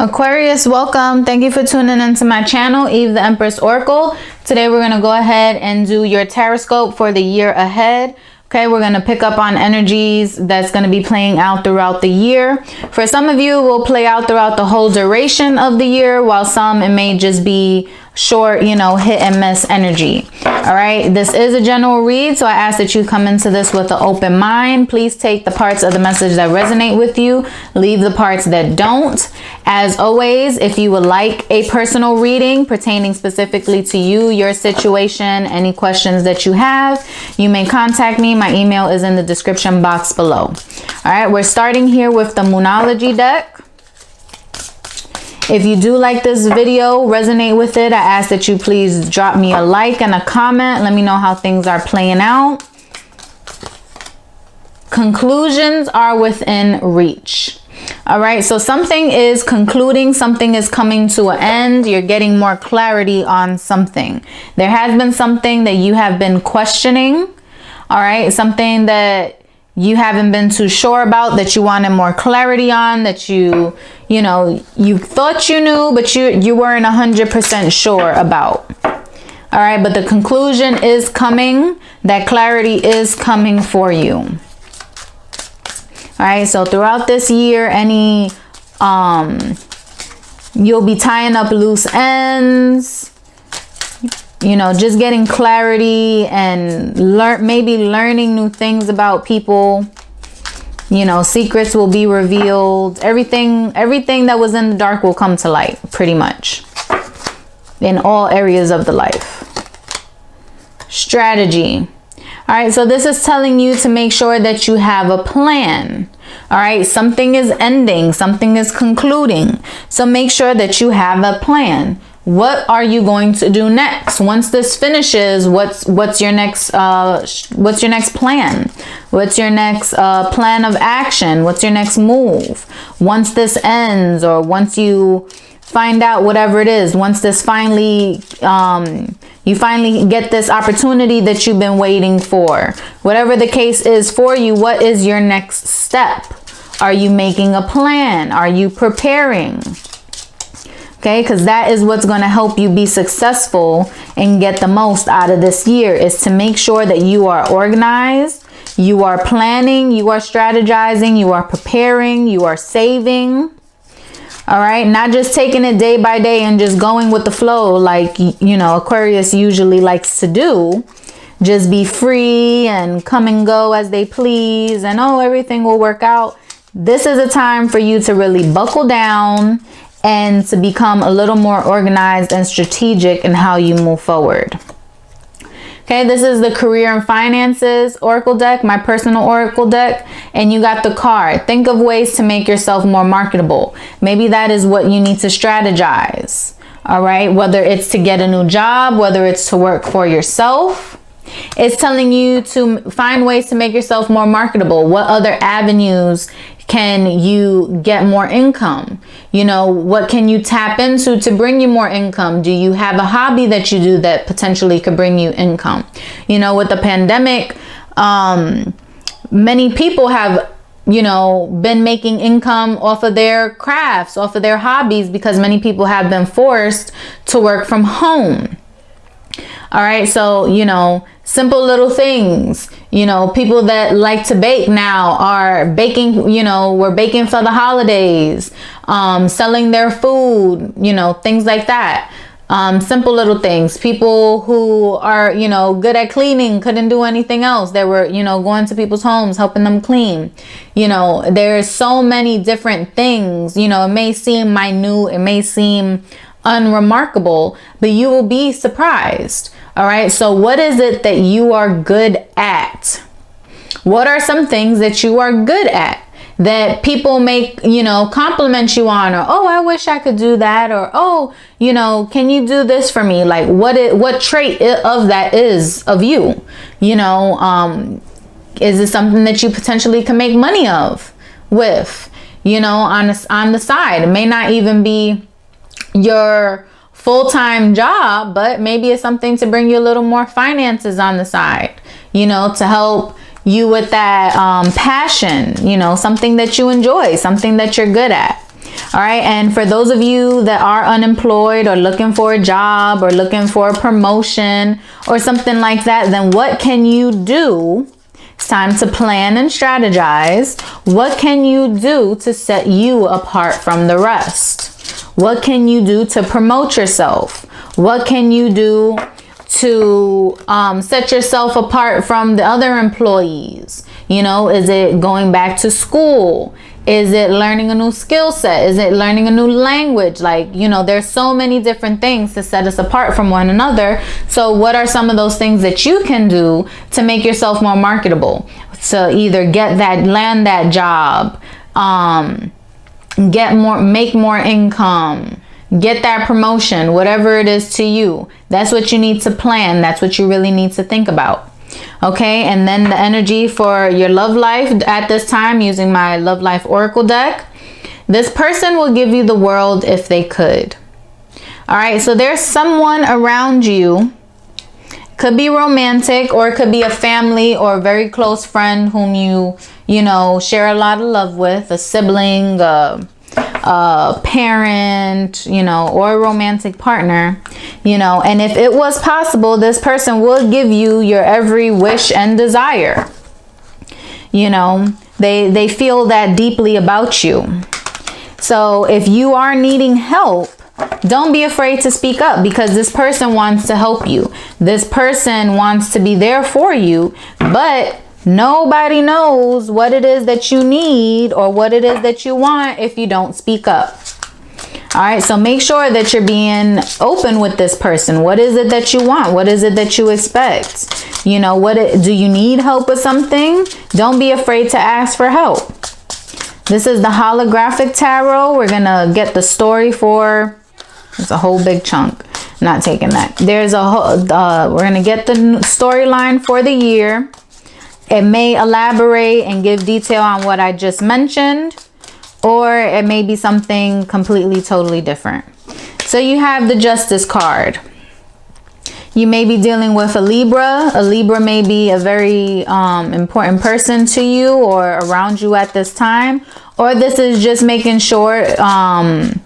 Aquarius, welcome. Thank you for tuning into my channel, Eve the Empress Oracle. Today we're going to go ahead and do your tarot for the year ahead. Okay, we're going to pick up on energies that's going to be playing out throughout the year. For some of you, it will play out throughout the whole duration of the year, while some it may just be short, hit and miss energy. All right, this is a general read, so I ask that you come into this with an open mind. Please take the parts of the message that resonate with you, leave the parts that don't. As always, if you would like a personal reading pertaining specifically to you, your situation, any questions that you have, you may contact me. My email is in the description box below. All right, we're starting here with the Moonology deck. If you do like this video, resonate with it, I ask that you please drop me a like and a comment. Let me know how things are playing out. Conclusions are within reach. All right, so something is concluding, something is coming to an end. You're getting more clarity on something. There has been something that you have been questioning. All right, something that you haven't been too sure about, that you wanted more clarity on, that you thought you knew, but you weren't 100% sure about. All right, but the conclusion is coming. That clarity is coming for you. All right, so throughout this year, you'll be tying up loose ends, just getting clarity and maybe learning new things about people. Secrets will be revealed. Everything that was in the dark will come to light, pretty much, in all areas of the life. Strategy. All right, so this is telling you to make sure that you have a plan. All right, something is ending, something is concluding. So make sure that you have a plan. What are you going to do next? Once this finishes, what's your next plan? What's your next plan of action? What's your next move? Once this ends, or once you find out whatever it is, once this finally you finally get this opportunity that you've been waiting for, whatever the case is for you, what is your next step? Are you making a plan? Are you preparing? Okay, because that is what's going to help you be successful and get the most out of this year, is to make sure that you are organized, you are planning, you are strategizing, you are preparing, you are saving. All right, not just taking it day by day and just going with the flow like, Aquarius usually likes to do. Just be free and come and go as they please, and everything will work out. This is a time for you to really buckle down and to become a little more organized and strategic in how you move forward. Okay, this is the Career and Finances Oracle deck, my personal Oracle deck, and you got the card. Think of ways to make yourself more marketable. Maybe that is what you need to strategize. All right, whether it's to get a new job, whether it's to work for yourself. It's telling you to find ways to make yourself more marketable. What other avenues can you get more income? What can you tap into to bring you more income? Do you have a hobby that you do that potentially could bring you income? With the pandemic, many people have, been making income off of their crafts, off of their hobbies, because many people have been forced to work from home. All right, so, simple little things, people that like to bake now are baking, we're baking for the holidays, selling their food, things like that. Simple little things. People who are, good at cleaning, couldn't do anything else. They were, going to people's homes, helping them clean. There's so many different things, it may seem minute, it may seem unremarkable, but you will be surprised. All right, so what is it that you are good at? What are some things that you are good at that people make, compliment you on, or, oh, I wish I could do that, or, oh, can you do this for me? Like, what trait of that is of you? Is it something that you potentially can make money with, on the side? It may not even be your full-time job, but maybe it's something to bring you a little more finances on the side, to help you with that passion, something that you enjoy, something that you're good at. All right. And for those of you that are unemployed or looking for a job or looking for a promotion or something like that, then what can you do? It's time to plan and strategize. What can you do to set you apart from the rest? What can you do to promote yourself? What can you do to set yourself apart from the other employees? You know, is it going back to school? Is it learning a new skill set? Is it learning a new language? Like, you know, there's so many different things to set us apart from one another. So what are some of those things that you can do to make yourself more marketable? To either land that job, make more income, get that promotion, whatever it is to you. That's what you need to plan. That's what you really need to think about. Okay, and then the energy for your love life at this time, using my Love Life Oracle deck. This person will give you the world if they could. All right, so there's someone around you. Could be romantic, or it could be a family or a very close friend whom you know, share a lot of love with, a sibling, a parent, you know, or a romantic partner, you know. And if it was possible, this person will give you your every wish and desire. You know, they feel that deeply about you. So if you are needing help, don't be afraid to speak up, because this person wants to help you. This person wants to be there for you, but nobody knows what it is that you need or what it is that you want if you don't speak up. All right, so make sure that you're being open with this person. What is it that you want? What is it that you expect? You know, do you need help with something? Don't be afraid to ask for help. This is the holographic tarot. We're going to get the story for, it's a whole big chunk. Not taking that. There's a whole, we're going to get the storyline for the year. It may elaborate and give detail on what I just mentioned, or it may be something completely, totally different. So you have the Justice card. You may be dealing with a Libra. A Libra may be a very important person to you or around you at this time. Or this is just making sure that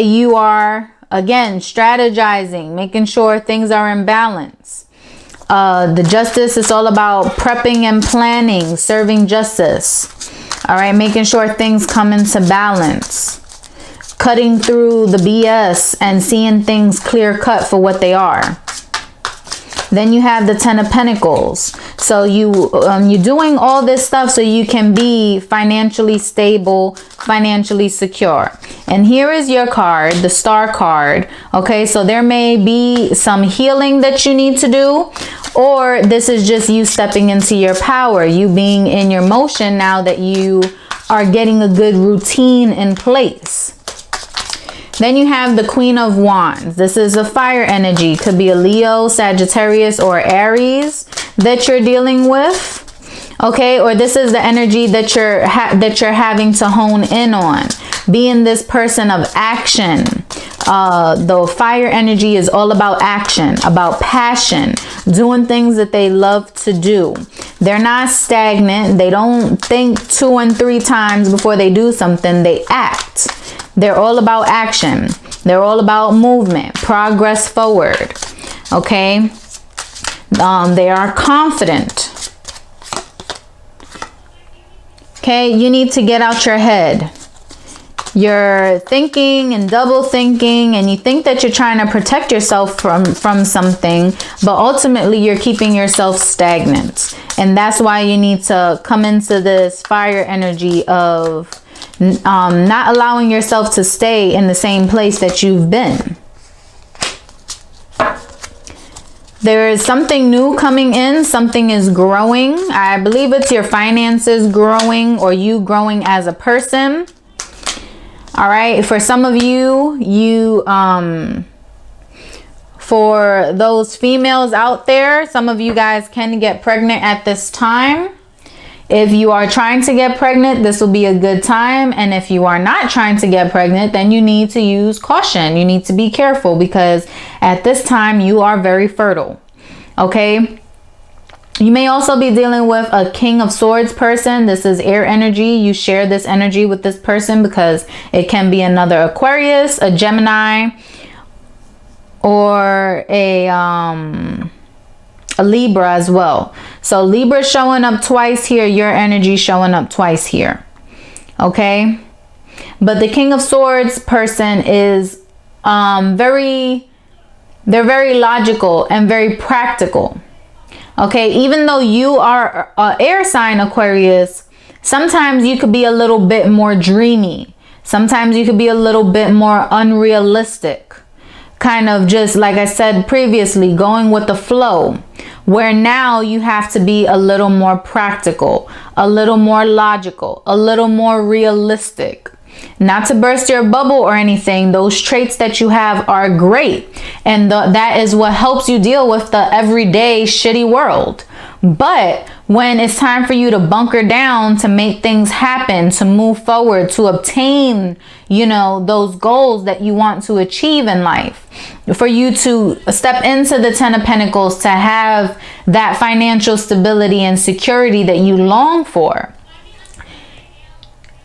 you are, again, strategizing, making sure things are in balance. The Justice is all about prepping and planning, serving justice. All right, making sure things come into balance. Cutting through the BS and seeing things clear cut for what they are. Then you have the Ten of Pentacles. So you're doing all this stuff so you can be financially stable, financially secure. And here is your card, the Star card. Okay, so there may be some healing that you need to do, or this is just you stepping into your power, you being in your motion now that you are getting a good routine in place. Then you have the Queen of Wands. This is a fire energy. Could be a Leo, Sagittarius, or Aries that you're dealing with. Okay, or this is the energy that you're having to hone in on. Being this person of action. The fire energy is all about action, about passion, doing things that they love to do. They're not stagnant. They don't think 2 and 3 times before they do something. They act. They're all about action. They're all about movement, progress forward. Okay. They are confident. Okay. You need to get out your head. You're thinking and double thinking, and you think that you're trying to protect yourself from something, but ultimately you're keeping yourself stagnant. And that's why you need to come into this fire energy of not allowing yourself to stay in the same place that you've been. There is something new coming in. Something is growing. I believe it's your finances growing, or you growing as a person. All right. For some of you, for those females out there, some of you guys can get pregnant at this time. If you are trying to get pregnant, this will be a good time. And if you are not trying to get pregnant, then you need to use caution. You need to be careful, because at this time you are very fertile. Okay. You may also be dealing with a King of Swords person. This is air energy. You share this energy with this person because it can be another Aquarius, a Gemini, or a Libra as well. So Libra showing up twice here. Your energy showing up twice here. Okay. But the King of Swords person is they're very logical and very practical. Okay, even though you are an air sign, Aquarius, sometimes you could be a little bit more dreamy. Sometimes you could be a little bit more unrealistic. Kind of just, like I said previously, going with the flow. Where now you have to be a little more practical, a little more logical, a little more realistic. Not to burst your bubble or anything, those traits that you have are great. And that is what helps you deal with the everyday shitty world. But when it's time for you to bunker down, to make things happen, to move forward, to obtain, you know, those goals that you want to achieve in life, for you to step into the 10 of Pentacles, to have that financial stability and security that you long for,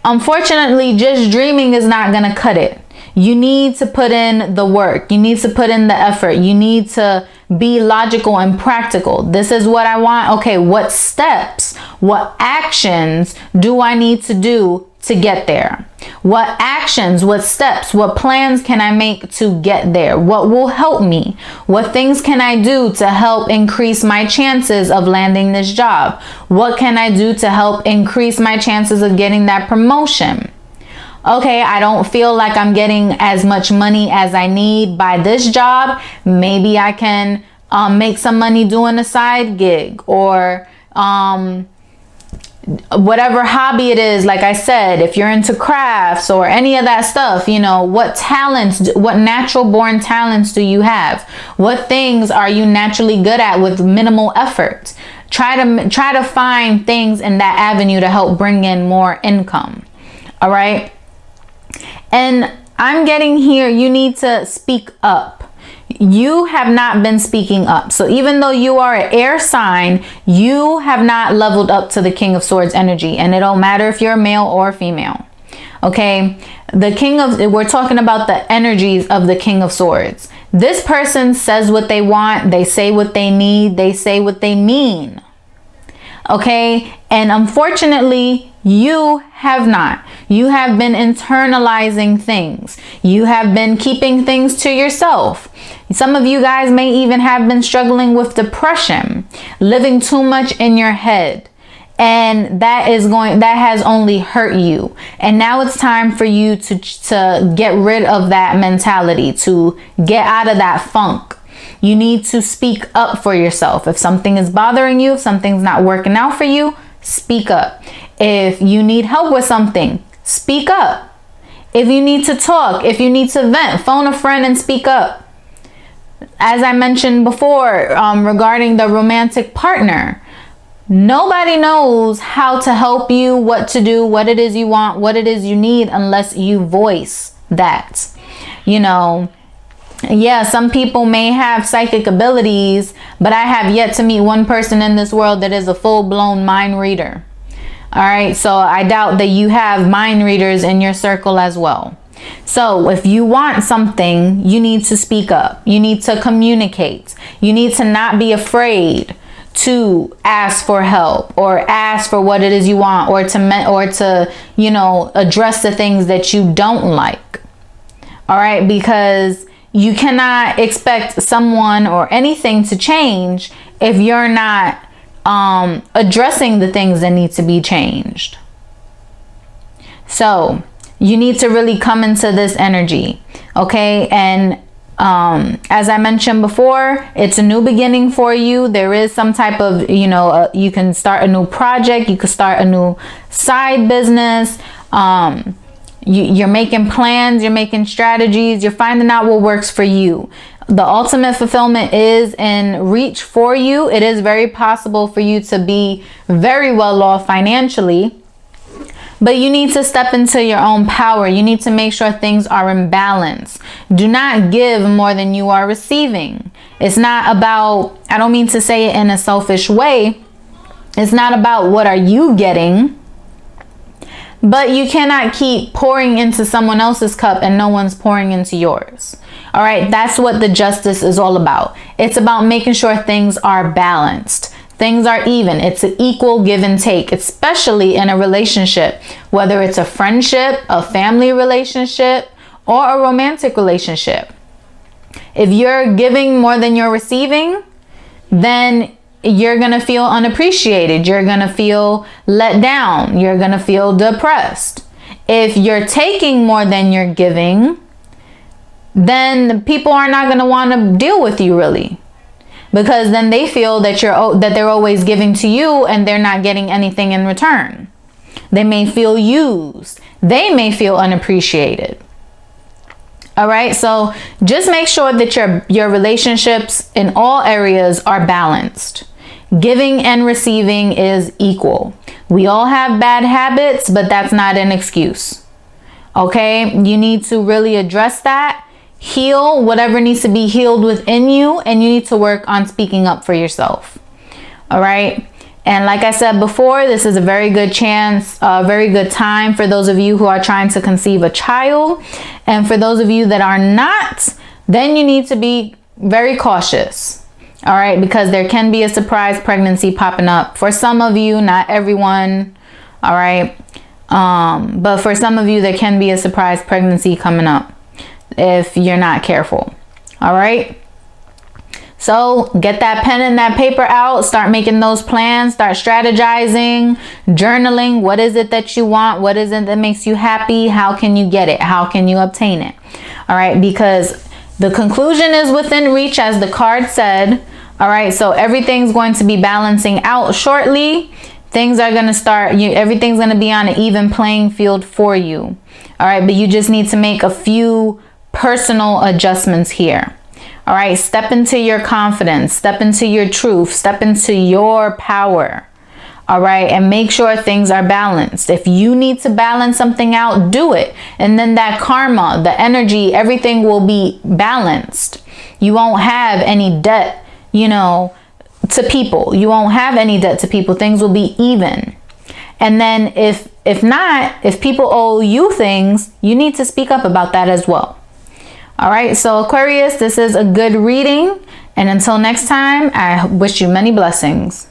unfortunately, just dreaming is not going to cut it. You need to put in the work. You need to put in the effort. You need to be logical and practical. This is what I want. Okay, what steps, what actions do I need to do to get there? What actions, what steps, what plans can I make to get there? What will help me? What things can I do to help increase my chances of landing this job? What can I do to help increase my chances of getting that promotion? Okay, I don't feel like I'm getting as much money as I need by this job. Maybe I can make some money doing a side gig, or whatever hobby it is. Like I said, if you're into crafts or any of that stuff, you know, what talents, what natural born talents do you have? What things are you naturally good at with minimal effort? Try to find things in that avenue to help bring in more income. All right. And I'm getting here, you need to speak up. You have not been speaking up. So even though you are an air sign, you have not leveled up to the King of Swords energy. And it don't matter if you're a male or female. Okay. We're talking about the energies of the King of Swords. This person says what they want. They say what they need. They say what they mean. Okay. And unfortunately, you have not. You have been internalizing things. You have been keeping things to yourself. Some of you guys may even have been struggling with depression, living too much in your head. And that has only hurt you. And now it's time for you to get rid of that mentality, to get out of that funk. You need to speak up for yourself. If something is bothering you, if something's not working out for you, speak up. If you need help with something, speak up. If you need to talk, if you need to vent, phone a friend and speak up. As I mentioned before, regarding the romantic partner, nobody knows how to help you, what to do, what it is you want, what it is you need, unless you voice that. You know, yeah, some people may have psychic abilities, but I have yet to meet one person in this world that is a full-blown mind reader. All right, so I doubt that you have mind readers in your circle as well. So if you want something, you need to speak up. You need to communicate. You need to not be afraid to ask for help, or ask for what it is you want, or to you know, address the things that you don't like. All right, because you cannot expect someone or anything to change if you're not addressing the things that need to be changed. So you need to really come into this energy. Okay. And as I mentioned before, it's a new beginning for you. There is some type of, you know, you can start a new project. You could start a new side business. You're making plans, you're making strategies, you're finding out what works for you. The ultimate fulfillment is in reach for you. It is very possible for you to be very well off financially. But you need to step into your own power. You need to make sure things are in balance. Do not give more than you are receiving. It's not about, I don't mean to say it in a selfish way. It's not about what are you getting, but you cannot keep pouring into someone else's cup and no one's pouring into yours. All right, that's what the justice is all about. It's about making sure things are balanced. Things are even. It's an equal give and take, especially in a relationship, whether it's a friendship, a family relationship, or a romantic relationship. If you're giving more than you're receiving, then you're going to feel unappreciated. You're going to feel let down. You're going to feel depressed. If you're taking more than you're giving, then people are not going to want to deal with you really. Because then they feel that they're always giving to you and they're not getting anything in return. They may feel used. They may feel unappreciated. All right, so just make sure that your relationships in all areas are balanced. Giving and receiving is equal. We all have bad habits, but that's not an excuse. Okay, you need to really address that. Heal whatever needs to be healed within you, and you need to work on speaking up for yourself. All right. And like I said before, this is a very good chance, a very good time for those of you who are trying to conceive a child. And for those of you that are not, then you need to be very cautious. All right. Because there can be a surprise pregnancy popping up for some of you, not everyone. All right. But for some of you, there can be a surprise pregnancy coming up if you're not careful. All right. So get that pen and that paper out. Start making those plans. Start strategizing, journaling. What is it that you want? What is it that makes you happy? How can you get it? How can you obtain it? All right. Because the conclusion is within reach, as the card said. All right. So everything's going to be balancing out shortly. Things are going to start, everything's going to be on an even playing field for you. All right. But you just need to make a few personal adjustments here. All right. Step into your confidence, step into your truth, step into your power. All right. And make sure things are balanced. If you need to balance something out, do it. And then that karma, the energy, everything will be balanced. You won't have any debt, to people. You won't have any debt to people. Things will be even. And then if people owe you things, you need to speak up about that as well. All right, so Aquarius, this is a good reading. And until next time, I wish you many blessings.